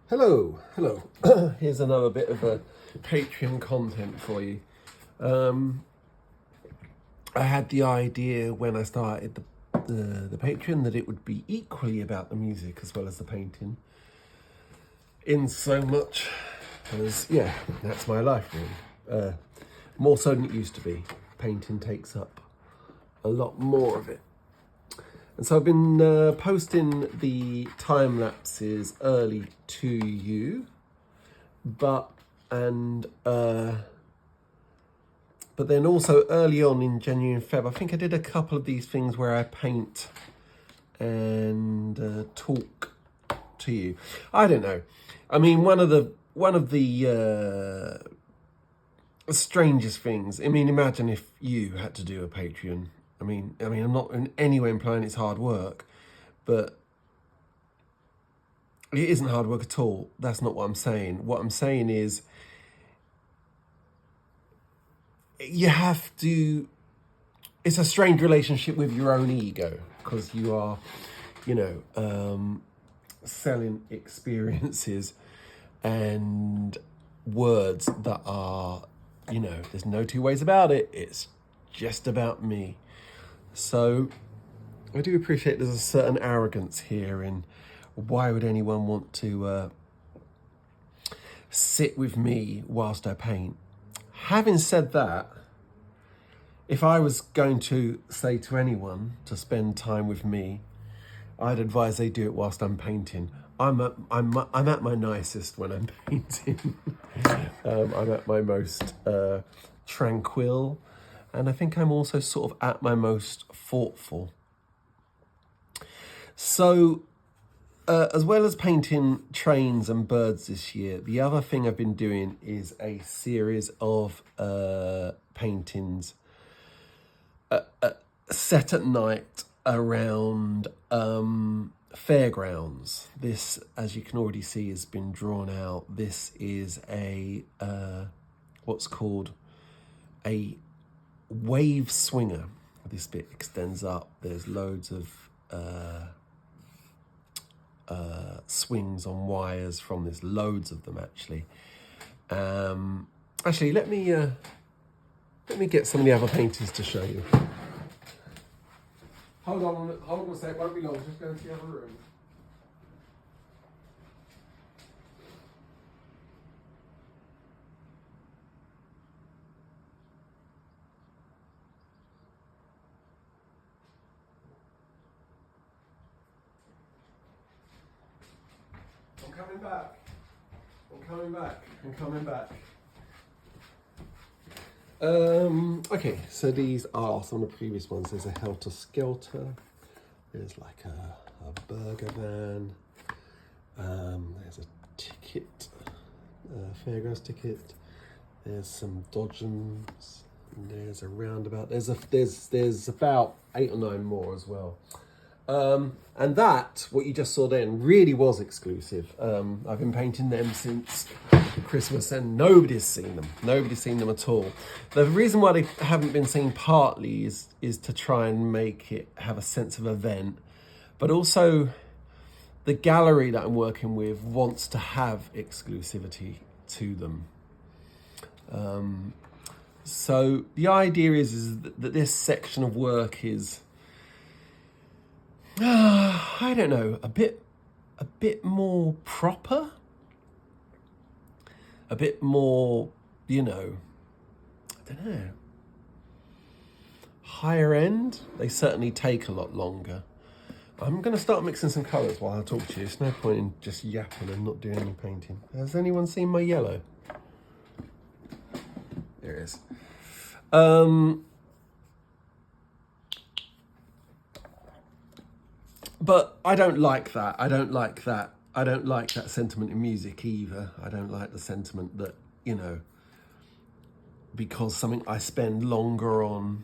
Hello. Here's another bit of a Patreon content for you. I had the idea when I started the Patreon that it would be equally about the music as well as the painting. In so much as, that's my life really. More so than it used to be. Painting takes up a lot more of it. And so I've been posting the time lapses early to you, but then also early on in January and Feb. I think I did a couple of these things where I paint and talk to you. I don't know. I mean, one of the strangest things. I mean, imagine if you had to do a Patreon. I mean, I'm not in any way implying it's hard work, but it isn't hard work at all. That's not what I'm saying. What I'm saying is you have to, it's a strange relationship with your own ego because you are, selling experiences and words that are, there's no two ways about it. It's just about me. So I do appreciate there's a certain arrogance here in why would anyone want to sit with me whilst I paint. Having said that, if I was going to say to anyone to spend time with me, I'd advise they do it whilst I'm painting. I'm at my nicest when I'm painting. I'm at my most tranquil, and I think I'm also sort of at my most thoughtful. So, as well as painting trains and birds this year, the other thing I've been doing is a series of paintings set at night around Fairgrounds. This, as you can already see, has been drawn out. This is a what's called a wave swinger. This bit extends up. There's loads of swings on wires from this. Loads of them actually. Actually, let me get some of the other paintings to show you. Hold on a sec, won't be long, just go into the other room. I'm coming back. Okay, so these are some of the previous ones. There's a Helter Skelter. There's like a burger van. There's a ticket, Fairgrounds ticket. There's some dodgems. There's a roundabout. There's about 8 or 9 more as well. And that, what you just saw then, really was exclusive. I've been painting them since Christmas and nobody's seen them. Nobody's seen them at all. The reason why they haven't been seen partly is to try and make it have a sense of event, but also the gallery that I'm working with wants to have exclusivity to them. So the idea is that this section of work is, I don't know, a bit more proper, a bit more, I don't know, higher end. They certainly take a lot longer. I'm going to start mixing some colours while I talk to you. It's no point in just yapping and not doing any painting. Has anyone seen my yellow? There it is. But I don't like that. I don't like that sentiment in music either. I don't like the sentiment that, because something I spend longer on,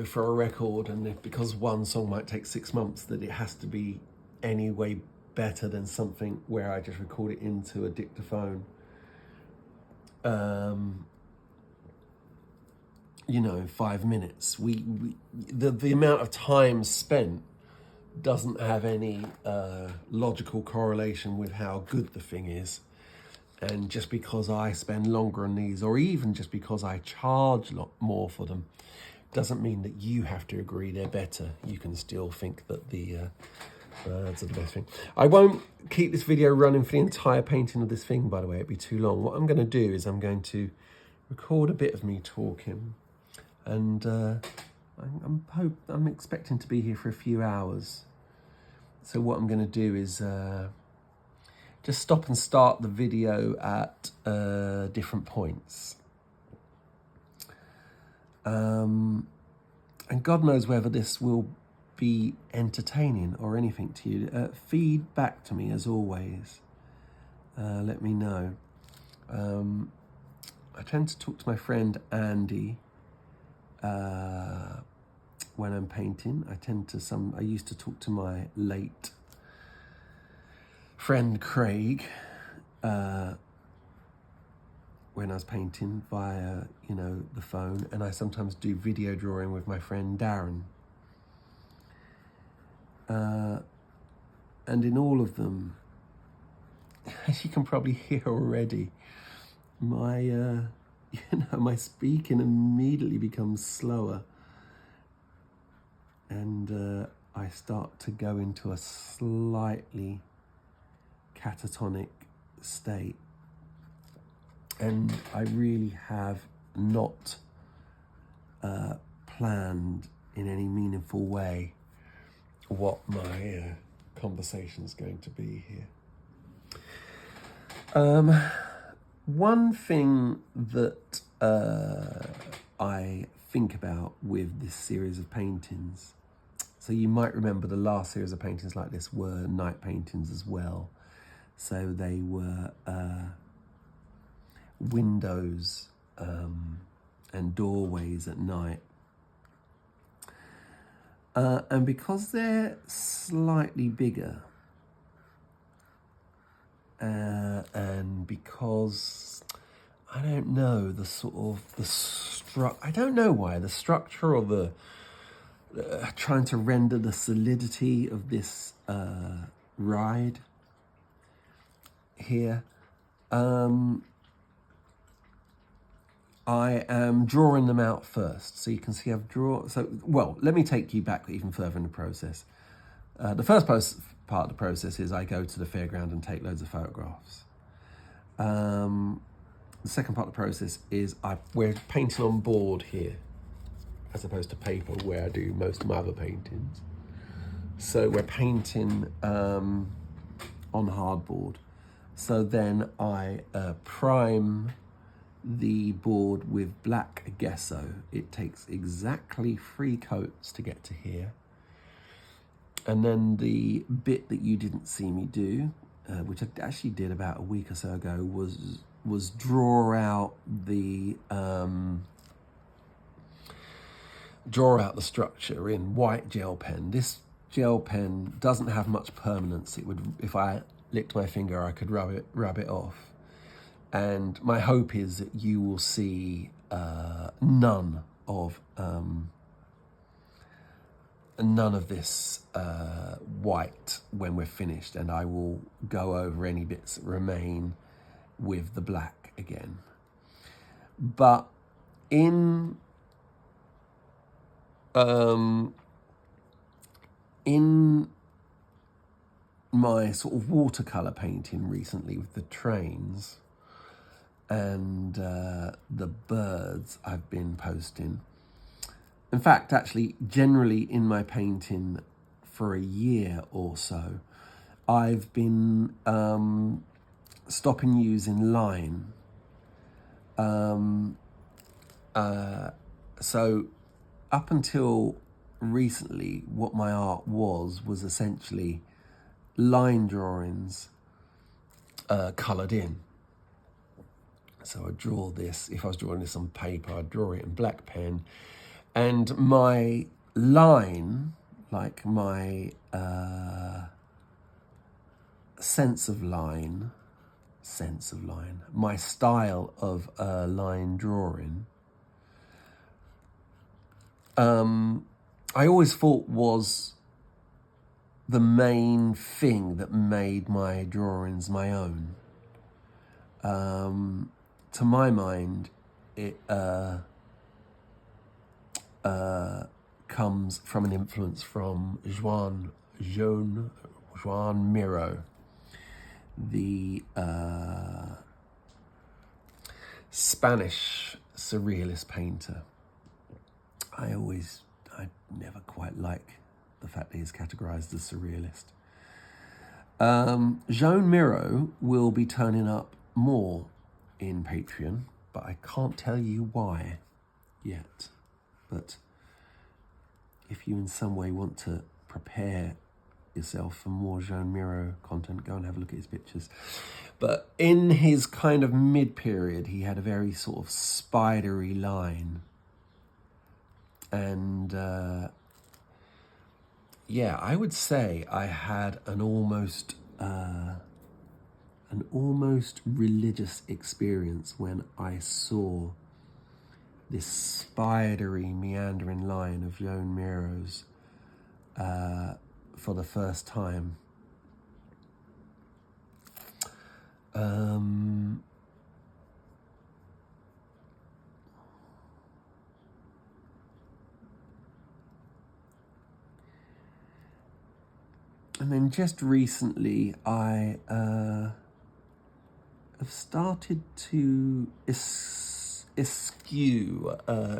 for a record, and because one song might take 6 months, that it has to be any way better than something where I just record it into a dictaphone. In 5 minutes. The amount of time spent doesn't have any logical correlation with how good the thing is. And just because I spend longer on these, or even just because I charge a lot more for them, doesn't mean that you have to agree they're better. You can still think that the birds are the best thing. I won't keep this video running for the entire painting of this thing, by the way. It'd be too long. What I'm going to do is I'm going to record a bit of me talking, and I'm expecting to be here for a few hours. So what I'm going to do is just stop and start the video at different points. And God knows whether this will be entertaining or anything to you. Feed back to me as always. Let me know. I tend to talk to my friend Andy when I'm painting. I used to talk to my late friend Craig when I was painting via, the phone, and I sometimes do video drawing with my friend Darren. And in all of them, as you can probably hear already, my my speaking immediately becomes slower, and I start to go into a slightly catatonic state, and I really have not planned in any meaningful way what my conversation is going to be here. One thing that I think about with this series of paintings, so you might remember the last series of paintings like this were night paintings as well. So they were windows and doorways at night. And because they're slightly bigger, and because, I don't know, I don't know why, the structure or the, trying to render the solidity of this ride here, I am drawing them out first. So you can see I've drawn, let me take you back even further in the process. The first part of the process is I go to the fairground and take loads of photographs. The second part of the process is we're painting on board here, as opposed to paper where I do most of my other paintings. So we're painting on hardboard. So then I prime the board with black gesso. It takes exactly 3 coats to get to here. And then the bit that you didn't see me do, which I actually did about a week or so ago, was draw out the structure in white gel pen. This gel pen doesn't have much permanence. It would, if I licked my finger, I could rub it off. And my hope is that you will see none of this white when we're finished, and I will go over any bits that remain with the black again. But in my sort of watercolor painting recently with the trains and the birds I've been posting, in fact, actually, generally in my painting for a year or so, I've been stopping using line. So up until recently, what my art was essentially line drawings coloured in. So I'd draw this, if I was drawing this on paper, I'd draw it in black pen. And my line, like my sense of line, my style of line drawing, I always thought was the main thing that made my drawings my own. To my mind, it comes from an influence from Joan Miro, the Spanish surrealist painter. I never quite like the fact that he's categorized as surrealist. Joan Miro will be turning up more in Patreon, but I can't tell you why yet. But if you in some way want to prepare yourself for more Joan Miro content, go and have a look at his pictures. But in his kind of mid-period, he had a very sort of spidery line. And yeah, I would say I had an almost religious experience when I saw this spidery, meandering line of Joan Miro's for the first time. And then just recently, I have started to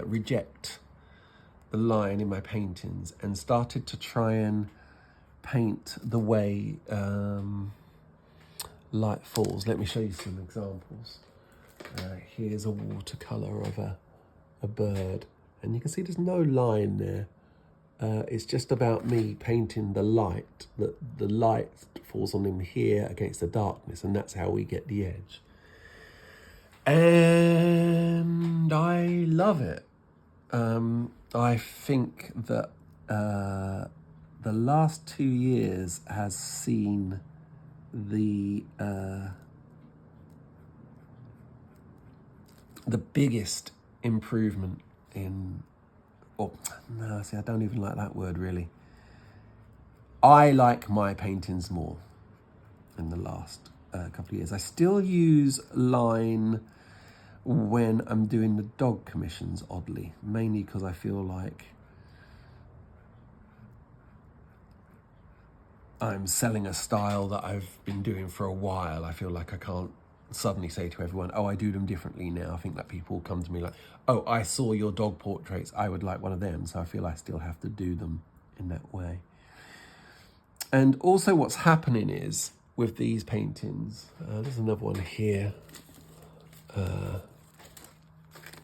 reject the line in my paintings and started to try and paint the way light falls. Let me show you some examples. Here's a watercolor of a bird, and you can see there's no line there. It's just about me painting the light, that the light falls on him here against the darkness, and that's how we get the edge. And I love it. I think that the last 2 years has seen the biggest improvement in, I don't even like that word really. I like my paintings more in the last couple of years. I still use line when I'm doing the dog commissions, oddly, mainly because I feel like I'm selling a style that I've been doing for a while. I feel like I can't suddenly say to everyone, oh, I do them differently now. I think that people come to me like, oh, I saw your dog portraits, I would like one of them. So I feel I still have to do them in that way. And also what's happening is with these paintings, there's another one here.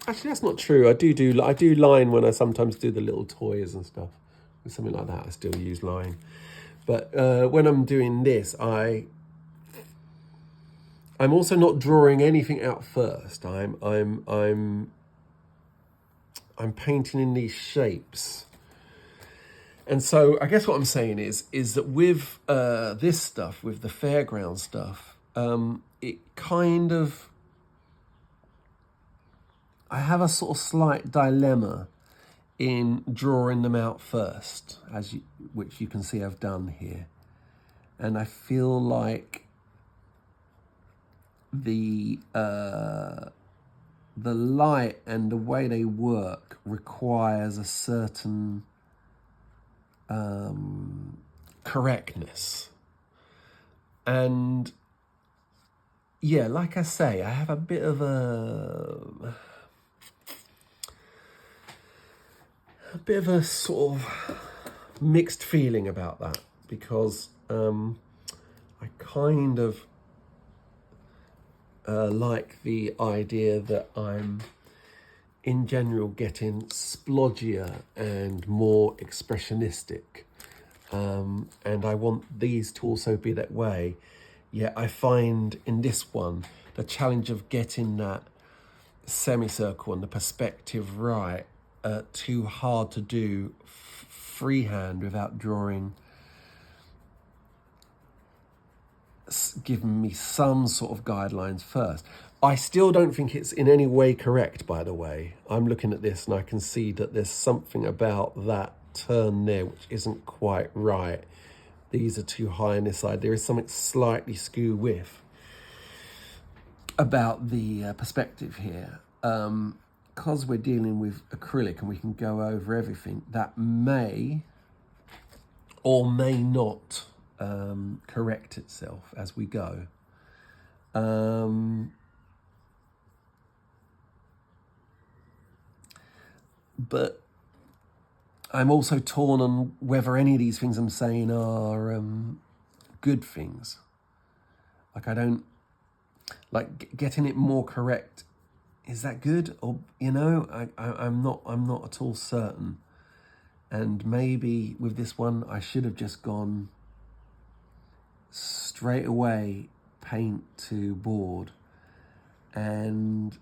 Actually, that's not true. I do line when I sometimes do the little toys and stuff. With something like that, I still use line. But when I'm doing this, I'm also not drawing anything out first. I'm painting in these shapes. And so I guess what I'm saying is that with this stuff, with the Fairground stuff, it kind of, I have a sort of slight dilemma in drawing them out first, which you can see I've done here. And I feel like the light and the way they work requires a certain correctness. And yeah, like I say, I have a bit of a sort of mixed feeling about that, because I kind of like the idea that I'm in general getting splodgier and more expressionistic, and I want these to also be that way. Yet I find in this one the challenge of getting that semicircle and the perspective right too hard to do freehand without drawing, giving me some sort of guidelines first. I still don't think it's in any way correct, by the way. I'm looking at this and I can see that there's something about that turn there which isn't quite right. these are too high on this side. There is something slightly skew with about the perspective here. Because we're dealing with acrylic and we can go over everything, that may or may not correct itself as we go. But I'm also torn on whether any of these things I'm saying are good things. Like, I don't, like, getting it more correct, is that good? Or, you know, I'm not at all certain. And maybe with this one, I should have just gone straight away paint to board, and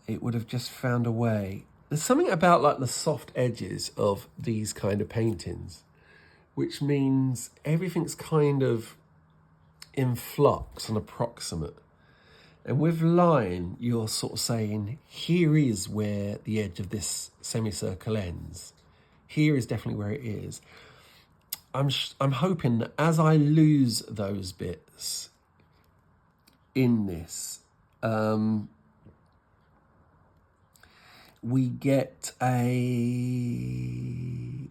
it would have just found a way. There's something about like the soft edges of these kind of paintings, which means everything's kind of in flux and approximate. And with line, you're sort of saying, here is where the edge of this semicircle ends. Here is definitely where it is. I'm hoping that as I lose those bits in this, we get a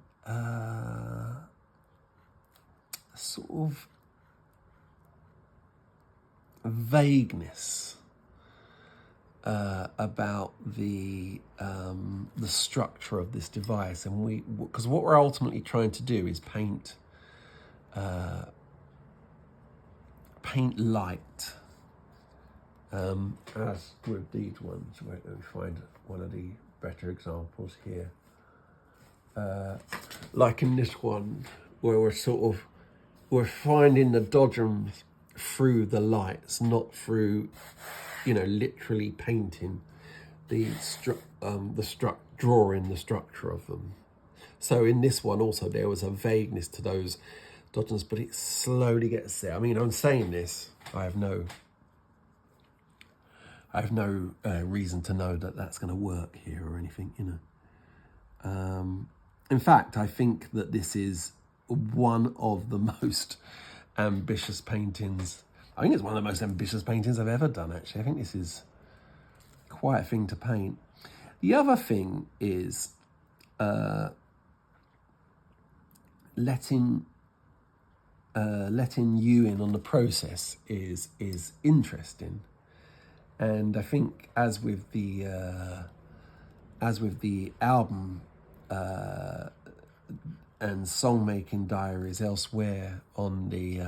sort of vagueness about the structure of this device, and because what we're ultimately trying to do is paint light, as with these ones. Wait, let me find one of the better examples here. Like in this one, where we're finding the dodgems through the lights, not through, you know, literally painting drawing the structure of them. So in this one also there was a vagueness to those dodgems, but it slowly gets there. I mean, I'm saying this, I have no reason to know that that's going to work here or anything, you know. In fact, I think that this is one of the most ambitious paintings. I think it's one of the most ambitious paintings I've ever done, actually. I think this is quite a thing to paint. The other thing is letting you in on the process is interesting. And I think as with the album and song-making diaries elsewhere on the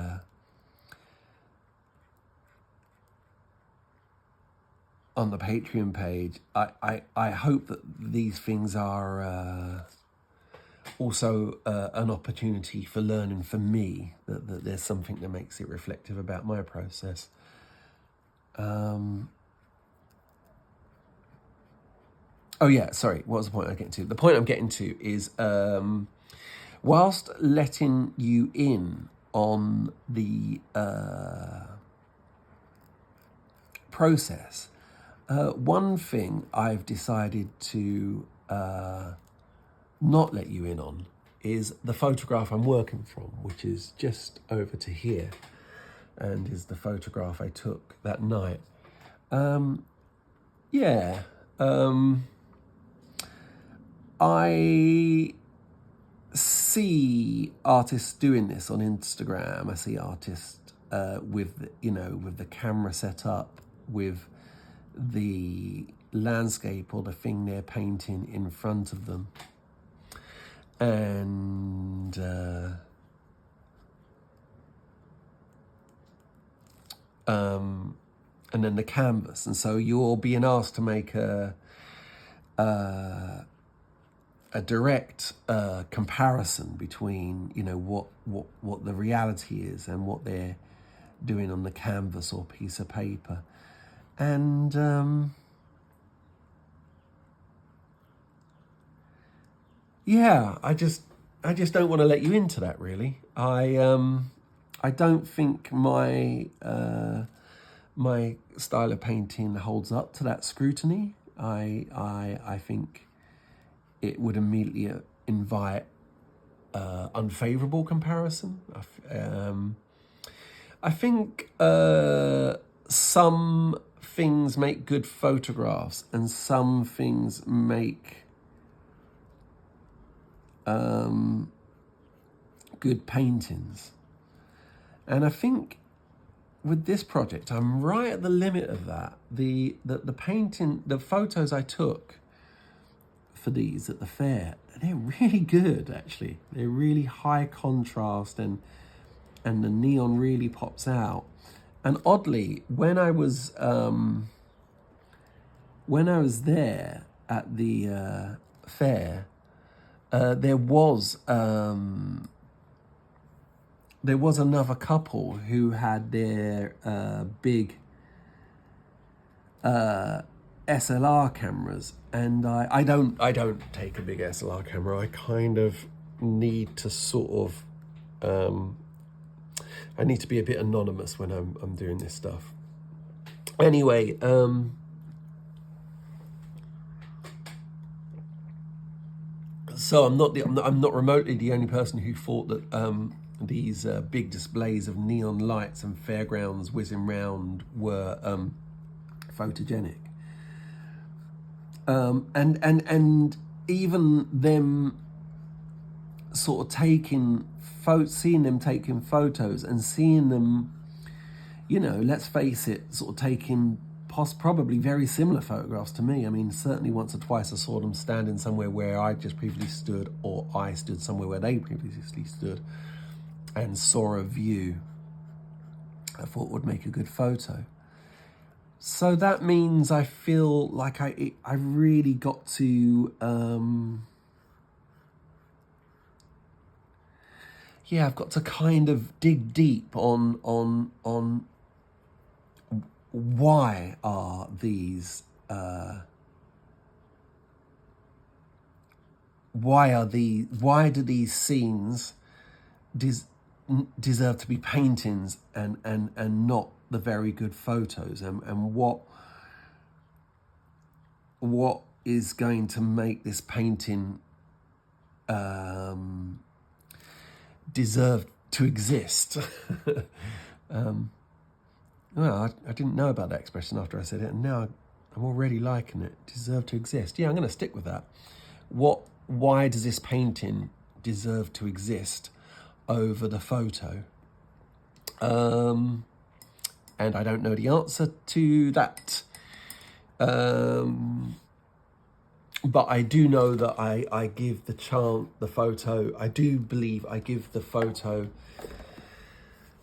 Patreon page, I hope that these things are also an opportunity for learning for me, that there's something that makes it reflective about my process. Oh yeah, sorry, what was the point I'm getting to? The point I'm getting to is, whilst letting you in on the process, one thing I've decided to not let you in on is the photograph I'm working from, which is just over to here, and is the photograph I took that night. I see artists doing this on Instagram. I see artists with the camera set up, with the landscape or the thing they're painting in front of them, and then the canvas. And so you're being asked to make a direct comparison between, you know, what the reality is and what they're doing on the canvas or piece of paper. And I just don't want to let you into that, really. I don't think my my style of painting holds up to that scrutiny. I think it would immediately invite unfavorable comparison. I think some things make good photographs and some things make good paintings. And I think with this project, I'm right at the limit of that. The photos I took for these at the fair, they're really good, actually. They're really high contrast, and the neon really pops out. And oddly, when I was there at the fair, there was another couple who had their big SLR cameras, and I don't take a big SLR camera. I kind of need to sort of I need to be a bit anonymous when I'm doing this stuff. Anyway, so I'm not remotely the only person who thought that these big displays of neon lights and fairgrounds whizzing round were photogenic. And even them sort of seeing them taking photos and seeing them, you know, let's face it, sort of taking probably very similar photographs to me. I mean, certainly once or twice I saw them standing somewhere where I just previously stood, or I stood somewhere where they previously stood, and saw a view I thought would make a good photo. So that means I feel like I really got to I've got to kind of dig deep on why are these why do these scenes deserve to be paintings and not the very good photos, and what is going to make this painting deserve to exist. Well, I didn't know about that expression after I said it, and now I'm already liking it. Deserve to exist. Yeah, I'm going to stick with that. Why does this painting deserve to exist over the photo? And I don't know the answer to that. But I do know that I give the photo, I do believe I give the photo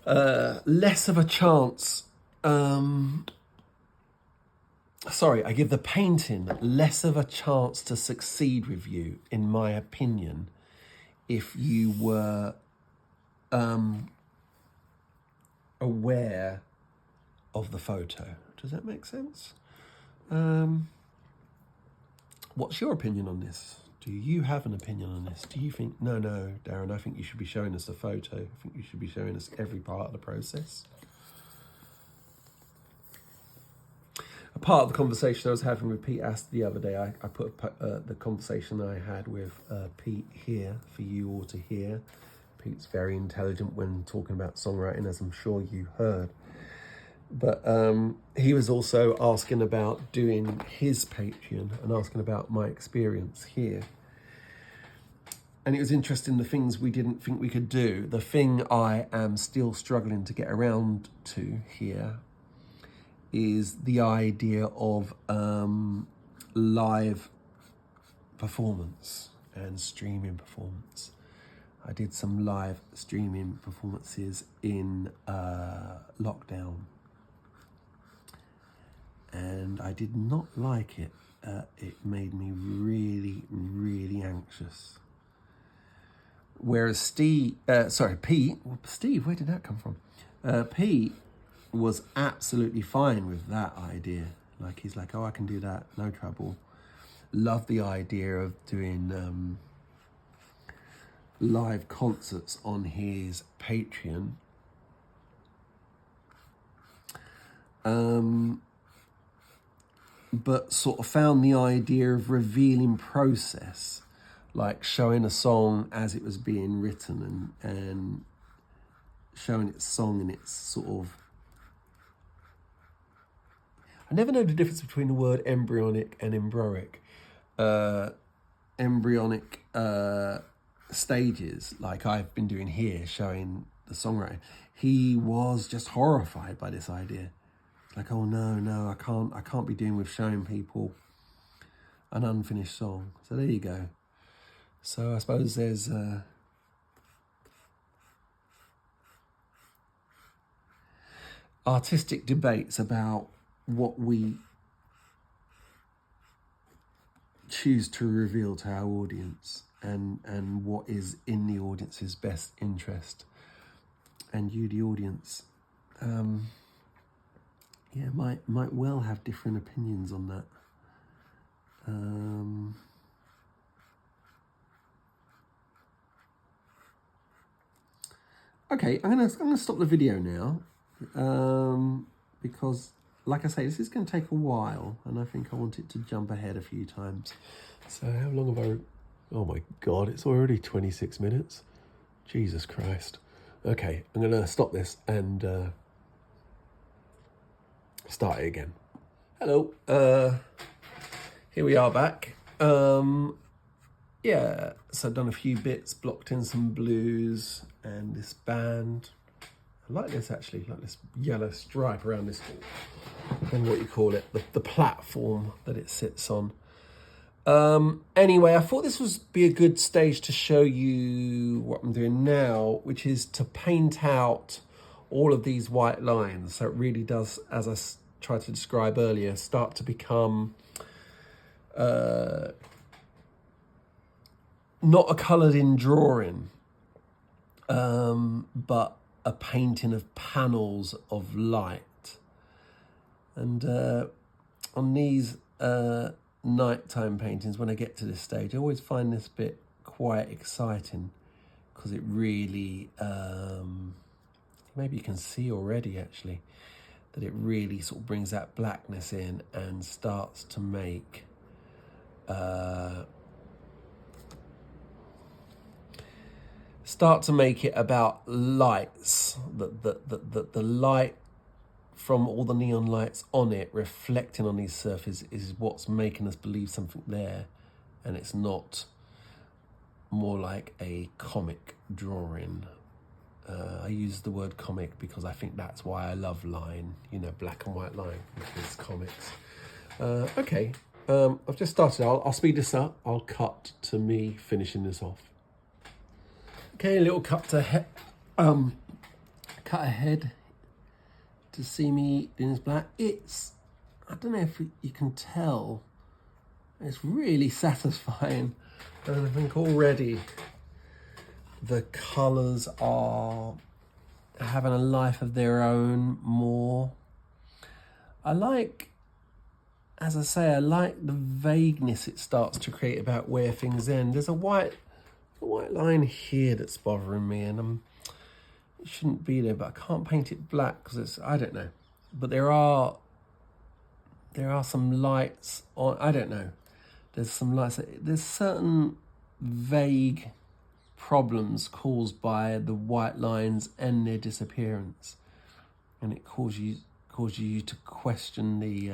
less of a chance. I give the painting less of a chance to succeed with you, in my opinion, if you were aware of the photo. Does that make sense? What's your opinion on this? Do you have an opinion on this? Do you think, no, Darren, I think you should be showing us the photo. I think you should be showing us every part of the process. A part of the conversation I was having with Pete Astor the other day, I put the conversation I had with Pete here for you all to hear. Pete's very intelligent when talking about songwriting, as I'm sure you heard. But he was also asking about doing his Patreon and asking about my experience here. And it was interesting, the things we didn't think we could do. The thing I am still struggling to get around to here is the idea of live performance and streaming performance. I did some live streaming performances in lockdown, and I did not like it. It made me really, really anxious. Whereas Pete, Steve, where did that come from? Pete was absolutely fine with that idea. Like, he's like, oh, I can do that, no trouble. Love the idea of doing live concerts on his Patreon. But sort of found the idea of revealing process like showing a song as it was being written and showing its song and its sort of... I never know the difference between the word embryonic and embroic. Embryonic stages, like I've been doing here, showing the songwriter. He was just horrified by this idea. Like, oh no, I can't be doing with showing people an unfinished song. So there you go. So I suppose there's artistic debates about what we choose to reveal to our audience and what is in the audience's best interest. And you, the audience, might well have different opinions on that. Okay, I'm gonna stop the video now, because, like I say, this is going to take a while, and I think I want it to jump ahead a few times. So how long have I... Oh my God, it's already 26 minutes. Jesus Christ. Okay, I'm going to stop this and start it again. Hello. Here we are back. Yeah, so I've done a few bits, blocked in some blues and this band. I like this actually, like this yellow stripe around this, and what you call it, the platform that it sits on. Anyway, I thought this would be a good stage to show you what I'm doing now, which is to paint out all of these white lines. So it really does, as I tried to describe earlier, start to become not a coloured in drawing, but a painting of panels of light. And on these nighttime paintings, when I get to this stage, I always find this bit quite exciting, because it really, maybe you can see already actually, that it really sort of brings that blackness in and starts to make it about lights, that the light from all the neon lights on it reflecting on these surfaces is what's making us believe something there, and it's not more like a comic drawing. I use the word comic because I think that's why I love line, you know, black and white line, because comics. Okay, I've just started. I'll speed this up. I'll cut to me finishing this off. Okay, a little cut ahead to see me doing this black. It's, I don't know if you can tell, it's really satisfying. And I think already the colours are having a life of their own more. I like, as I say, I like the vagueness it starts to create about where things end. There's a white line here that's bothering me, and it shouldn't be there, but I can't paint it black because it's, I don't know. But there are some lights on, I don't know. There's some lights, there's certain vague problems caused by the white lines and their disappearance, and it causes you to question the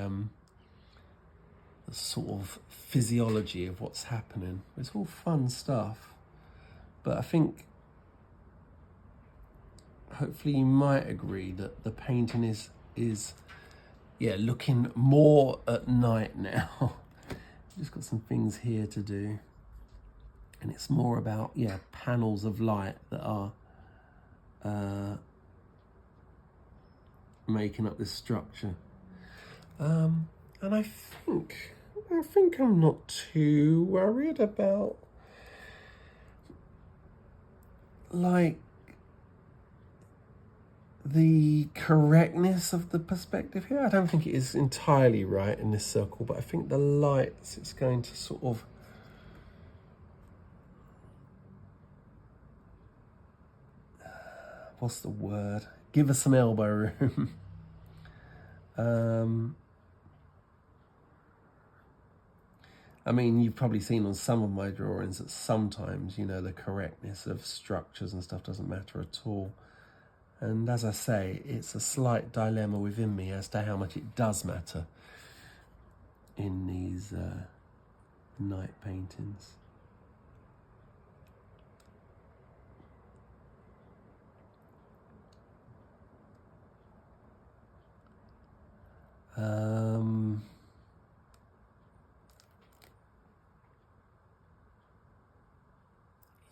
sort of physiology of what's happening. It's all fun stuff, but I think hopefully you might agree that the painting is looking more at night now. Just got some things here to do, and it's more about panels of light that are making up this structure. And I think I'm not too worried about like the correctness of the perspective here. I don't think it is entirely right in this circle, but I think the lights, it's going to sort of what's the word? Give us some elbow room. I mean, you've probably seen on some of my drawings that sometimes, you know, the correctness of structures and stuff doesn't matter at all. And as I say, it's a slight dilemma within me as to how much it does matter in these night paintings.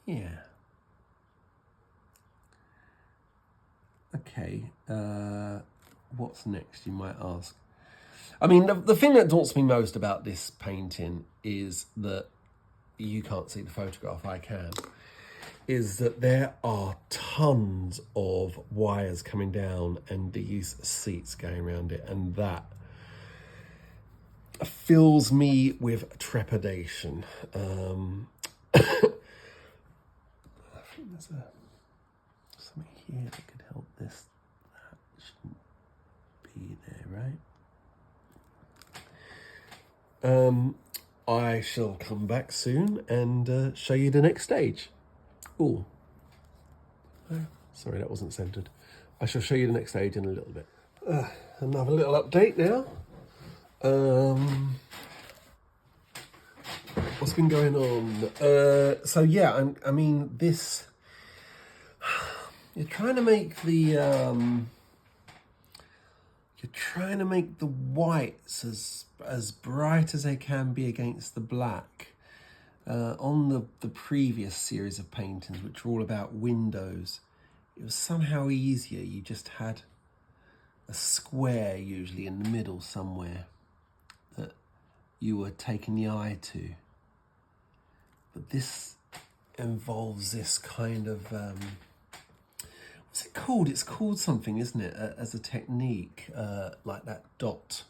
Yeah. Okay, what's next, you might ask? I mean, the thing that daunts me most about this painting is that you can't see the photograph, I can, is that there are tons of wires coming down and these seats going around it, and that fills me with trepidation. I think there's something here that could help this. That shouldn't be there, right? I shall come back soon and show you the next stage. Oh, sorry, that wasn't centered. I shall show you the next stage in a little bit. Another little update now. What's been going on? So yeah, I mean this. You're trying to make the whites as bright as they can be against the black. On the previous series of paintings, which were all about windows, it was somehow easier. You just had a square, usually in the middle somewhere, that you were taking the eye to. But this involves this kind of, what's it called? It's called something, isn't it? As a technique, like that dot,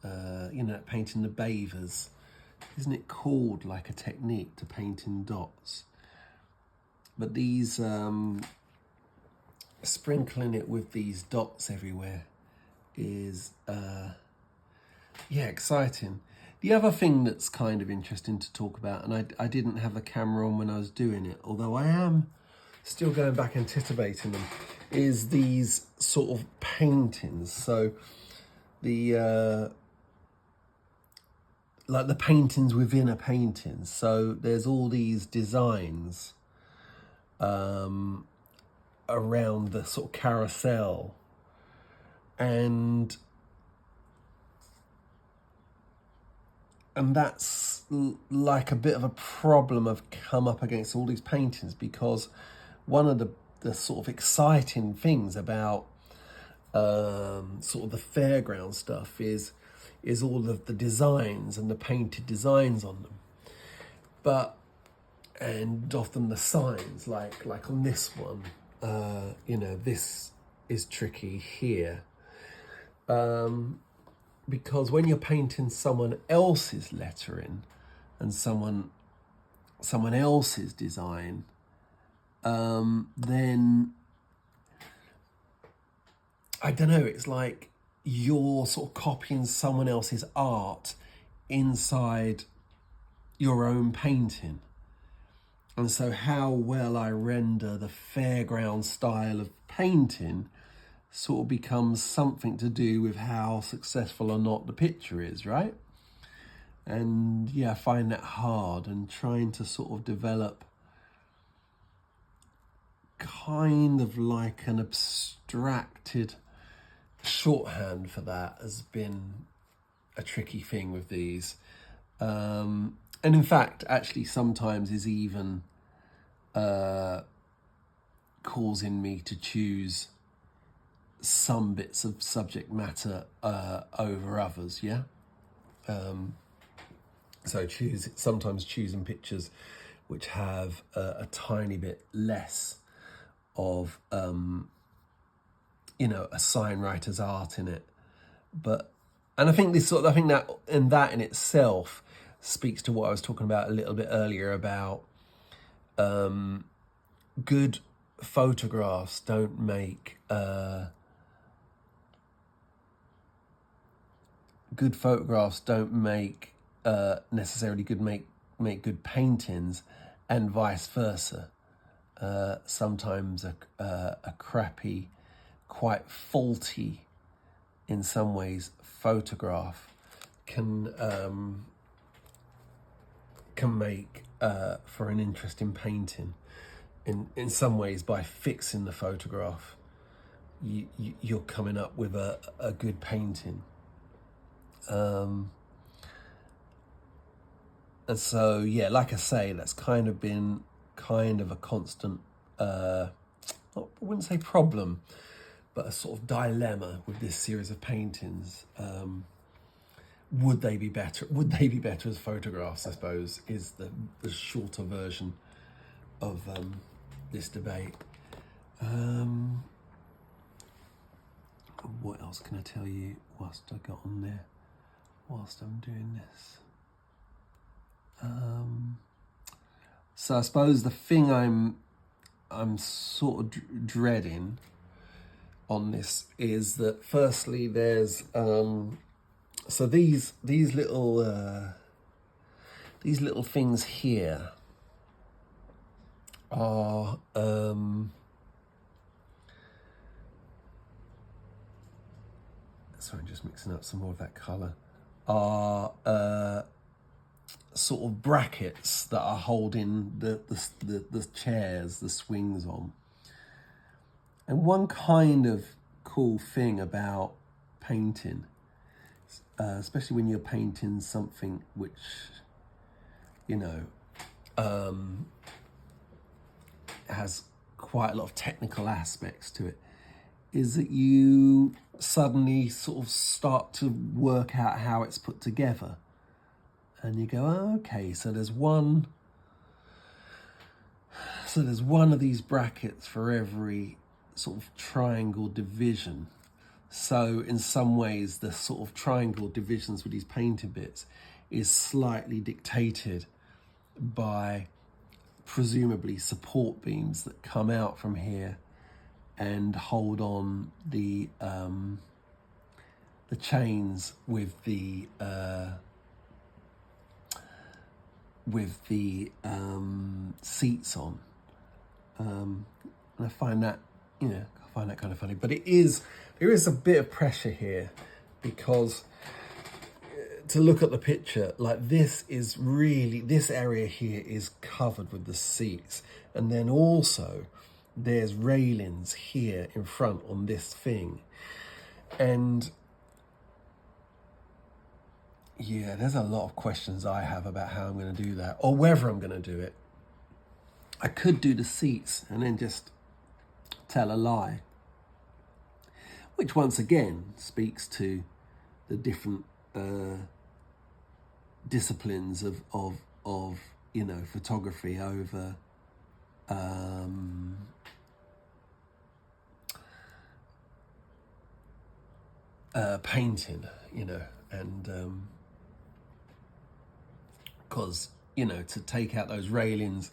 you know, painting the bavers. Isn't it called like a technique to paint in dots? But these, sprinkling it with these dots everywhere is, yeah, exciting. The other thing that's kind of interesting to talk about, and I didn't have the camera on when I was doing it, although I am still going back and titivating them, is these sort of paintings. So the like the paintings within a painting. So there's all these designs around the sort of carousel, and that's like a bit of a problem I've come up against all these paintings, because one of the sort of exciting things about sort of the Fairground stuff is all of the designs and the painted designs on them, and often the signs, like on this one, you know, this is tricky here, because when you're painting someone else's lettering and someone else's design, then I don't know, it's like you're sort of copying someone else's art inside your own painting. And so how well I render the Fairground style of painting sort of becomes something to do with how successful or not the picture is, right? And yeah, I find that hard, and trying to sort of develop kind of like an abstracted shorthand for that has been a tricky thing with these. And in fact, actually sometimes is even causing me to choose some bits of subject matter over others, yeah? So sometimes choosing pictures which have a tiny bit less of, you know, a signwriter's art in it. And I think that in itself speaks to what I was talking about a little bit earlier about good photographs don't make necessarily make good paintings, and vice versa. Sometimes a crappy, quite faulty, in some ways, photograph can make for an interesting painting. In some ways, by fixing the photograph, you're coming up with a good painting. And so, yeah, like I say, that's kind of been a constant, I wouldn't say problem, but a sort of dilemma with this series of paintings. Would they be better? Would they be better as photographs, I suppose, is the shorter version of this debate. What else can I tell you whilst I got on there, whilst I'm doing this? So I suppose the thing I'm sort of dreading on this is that, firstly, there's so these little things here are sorry, I'm just mixing up some more of that colour, are sort of brackets that are holding the chairs, the swings on. And one kind of cool thing about painting, especially when you're painting something which, has quite a lot of technical aspects to it, is that you suddenly sort of start to work out how it's put together. And you go, oh, okay, so there's one of these brackets for every sort of triangle division. So in some ways, the sort of triangle divisions with these painted bits is slightly dictated by presumably support beams that come out from here and hold on the chains with the seats on. And I find that kind of funny, but there is a bit of pressure here, because to look at the picture, like, this area here is covered with the seats, and then also there's railings here in front on this thing, and yeah, there's a lot of questions I have about how I'm going to do that, or whether I'm going to do it. I could do the seats and then just tell a lie, which once again speaks to the different disciplines of photography over painting, and because to take out those railings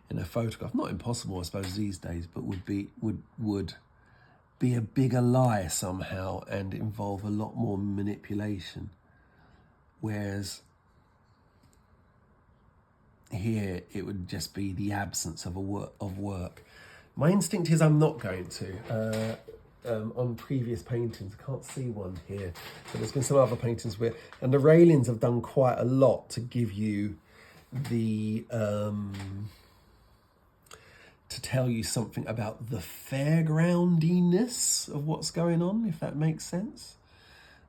in a photograph, not impossible I suppose these days, but would be a bigger lie somehow and involve a lot more manipulation, whereas here it would just be the absence of work. My instinct is I'm not going to. On previous paintings, I can't see one here, but there's been some other paintings and the railings have done quite a lot to give you the to tell you something about the fairgroundiness of what's going on, if that makes sense.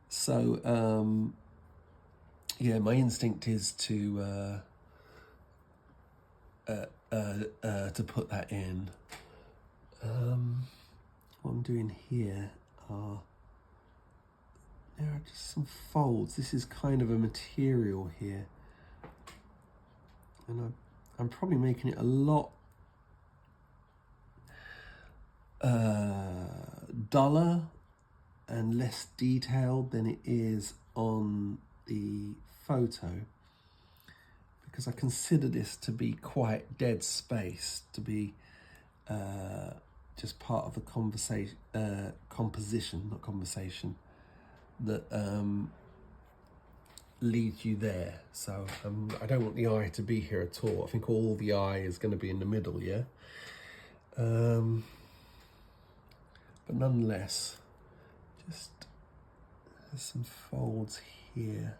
So yeah, my instinct is to put that in. What I'm doing here there are just some folds. This is kind of a material here, and I'm probably making it a lot duller and less detailed than it is on the photo, because I consider this to be quite dead space, to be just part of the composition, not conversation, that leads you there. So I don't want the eye to be here at all. I think all the eye is going to be in the middle, yeah? But nonetheless, just there's some folds here.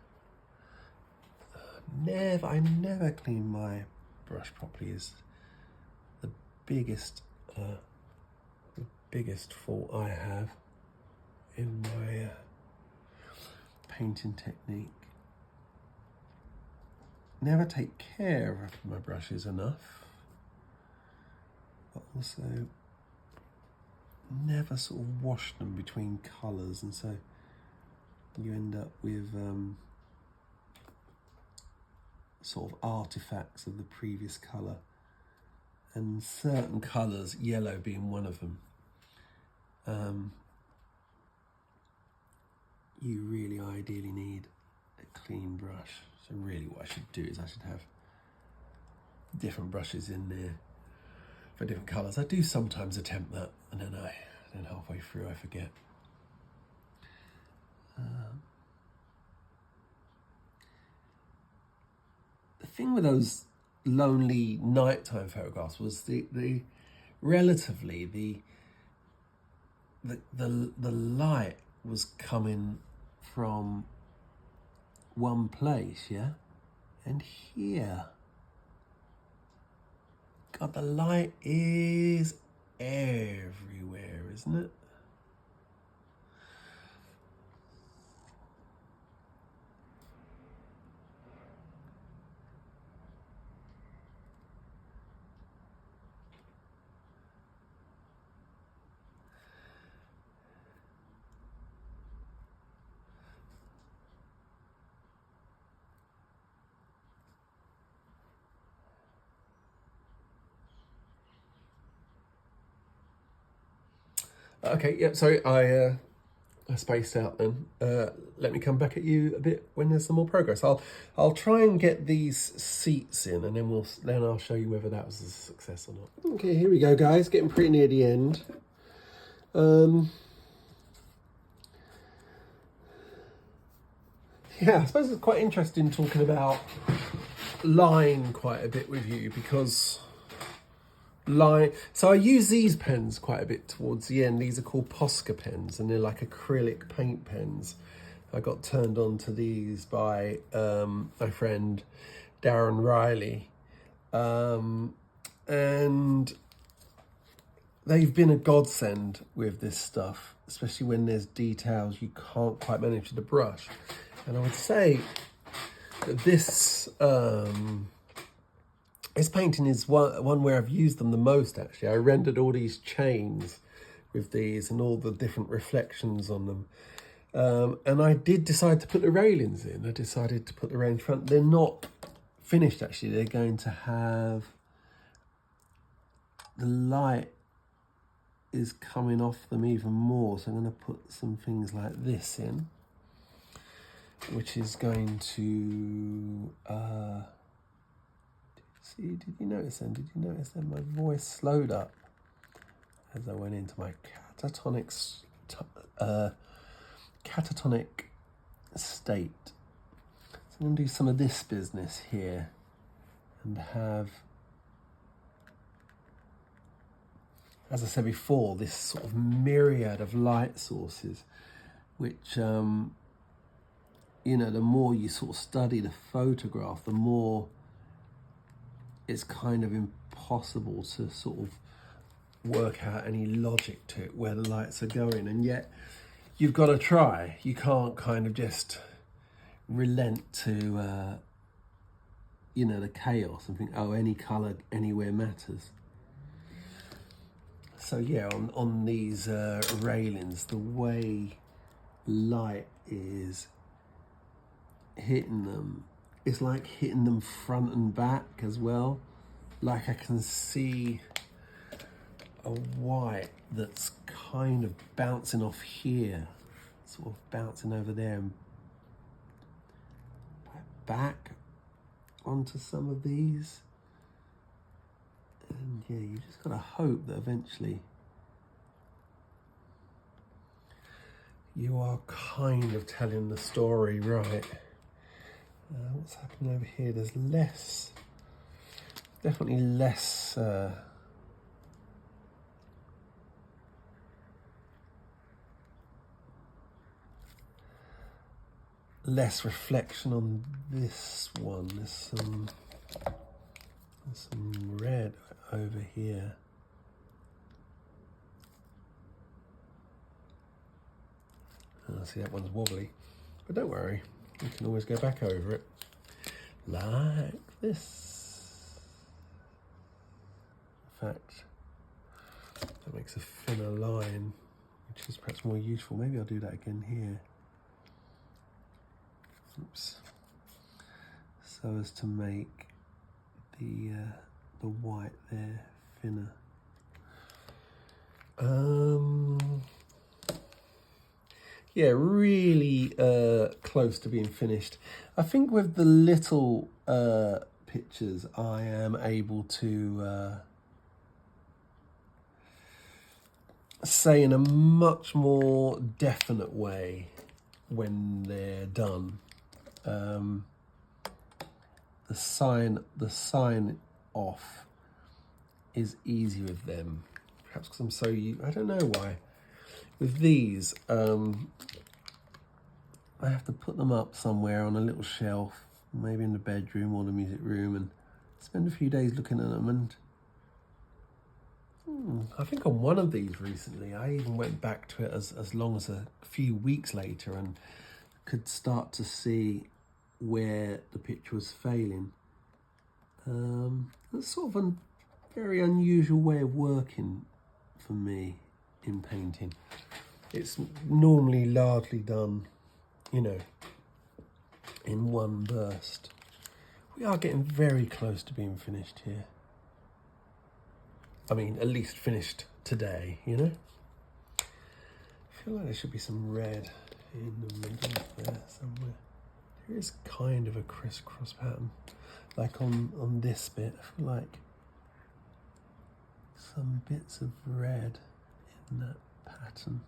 I never clean my brush properly is the biggest fault I have in my painting technique. Never take care of my brushes enough, but also never sort of wash them between colours, and so you end up with sort of artifacts of the previous colour, and certain colours, yellow being one of them, you really ideally need a clean brush. So really what I should do is I should have different brushes in there for different colours. I do sometimes attempt that, and then halfway through I forget. The thing with those lonely nighttime photographs was the relatively the light was coming from one place, yeah? And here, God, the light is everywhere, isn't it? Okay, yeah, sorry, I spaced out then. Let me come back at you a bit when there's some more progress. I'll try and get these seats in, and then I'll show you whether that was a success or not. Okay, here we go, guys. Getting pretty near the end. Yeah, I suppose it's quite interesting talking about line quite a bit with you, because so I use these pens quite a bit towards the end. These are called Posca pens, and they're like acrylic paint pens. I got turned on to these by my friend Darren Riley, and they've been a godsend with this stuff, especially when there's details you can't quite manage with the brush. And I would say that this painting is one where I've used them the most, actually. I rendered all these chains with these and all the different reflections on them. And I did decide to put the railings in. I decided to put the rail in front. They're not finished, actually. They're going to have... the light is coming off them even more. So I'm going to put some things like this in, which is going to... did you notice then? Did you notice then my voice slowed up as I went into my catatonic state? So I'm going to do some of this business here and have, as I said before, this sort of myriad of light sources, which, you know, the more you sort of study the photograph, the more it's kind of impossible to sort of work out any logic to it, where the lights are going. And yet you've got to try. You can't kind of just relent to, you know, the chaos and think, oh, any colour anywhere matters. So yeah, on these railings, the way light is hitting them, it's like hitting them front and back as well. Like I can see a white that's kind of bouncing off here, sort of bouncing over there and back onto some of these. And yeah, you just gotta hope that eventually you are kind of telling the story right. What's happening over here? There's less, definitely less less reflection on this one. There's some red over here. See, that one's wobbly, but don't worry, you can always go back over it like this. In fact, that makes a thinner line, which is perhaps more useful. Maybe I'll do that again here. Oops. So as to make the white there thinner. Yeah, really close to being finished. I think with the little pictures, I am able to say in a much more definite way when they're done. The sign off is easy with them. Perhaps because I'm so I don't know why. With these, I have to put them up somewhere on a little shelf, maybe in the bedroom or the music room, and spend a few days looking at them. And I think on one of these recently, I even went back to it as long as a few weeks later and could start to see where the picture was failing. It's sort of a very unusual way of working for me in painting. It's normally largely done, you know, in one burst. We are getting very close to being finished here. I mean, at least finished today, you know? I feel like there should be some red in the middle there somewhere. There is kind of a crisscross pattern, like on this bit. I feel like some bits of red in that pattern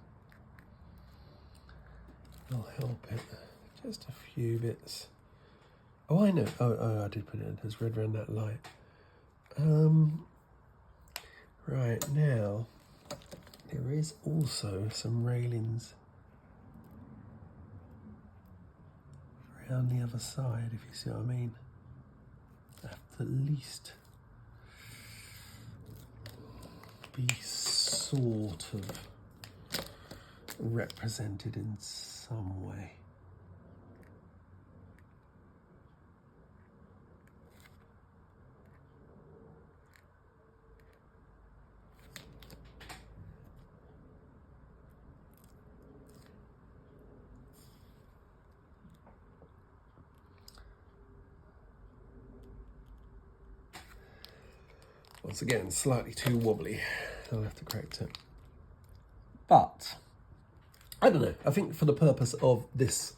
will help it. Just a few bits. Oh, I know. Oh, I did put it. There's red around that light. Right, now there is also some railings around the other side, if you see what I mean. That have to at least be sort of represented in some way. Once again, slightly too wobbly. I'll have to correct it. But, I don't know, I think for the purpose of this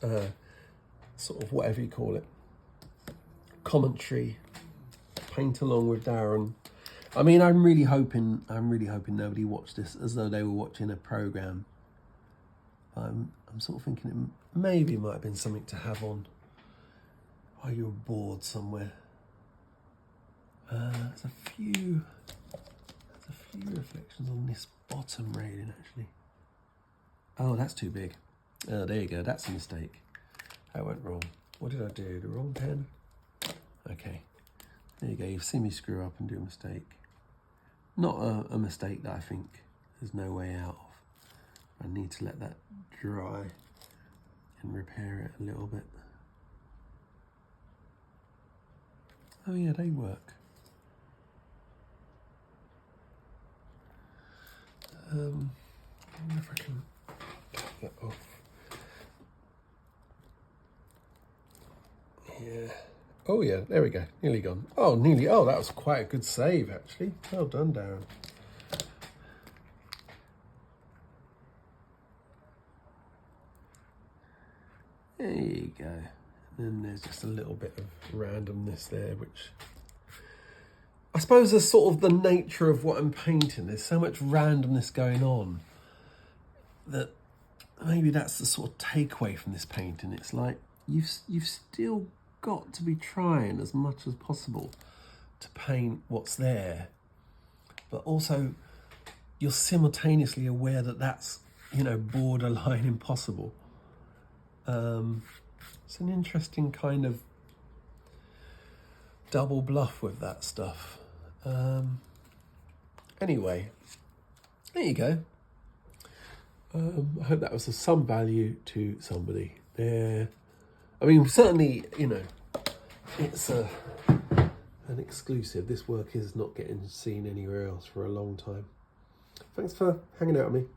sort of whatever you call it, commentary, paint along with Darren. I mean, I'm really hoping nobody watched this as though they were watching a program. I'm sort of thinking it maybe might have been something to have on while you were bored somewhere. There's a few reflections on this bottom railing actually. Oh, that's too big. Oh, there you go. That's a mistake. That went wrong. What did I do? The wrong pen? Okay. There you go. You've seen me screw up and do a mistake. Not a mistake that I think there's no way out of. I need to let that dry and repair it a little bit. Oh yeah, they work. I wonder if I can get that off. Yeah. Oh yeah, there we go. Nearly gone. Oh, nearly. Oh, that was quite a good save, actually. Well done, Darren. There you go. And then there's just a little bit of randomness there, which I suppose is sort of the nature of what I'm painting. There's so much randomness going on that maybe that's the sort of takeaway from this painting. It's like you've still got to be trying as much as possible to paint what's there, but also you're simultaneously aware that that's, you know, borderline impossible. It's an interesting kind of double bluff with that stuff. Anyway, there you go. I hope that was of some value to somebody there. I mean, certainly, you know, it's an exclusive. This work is not getting seen anywhere else for a long time. Thanks for hanging out with me.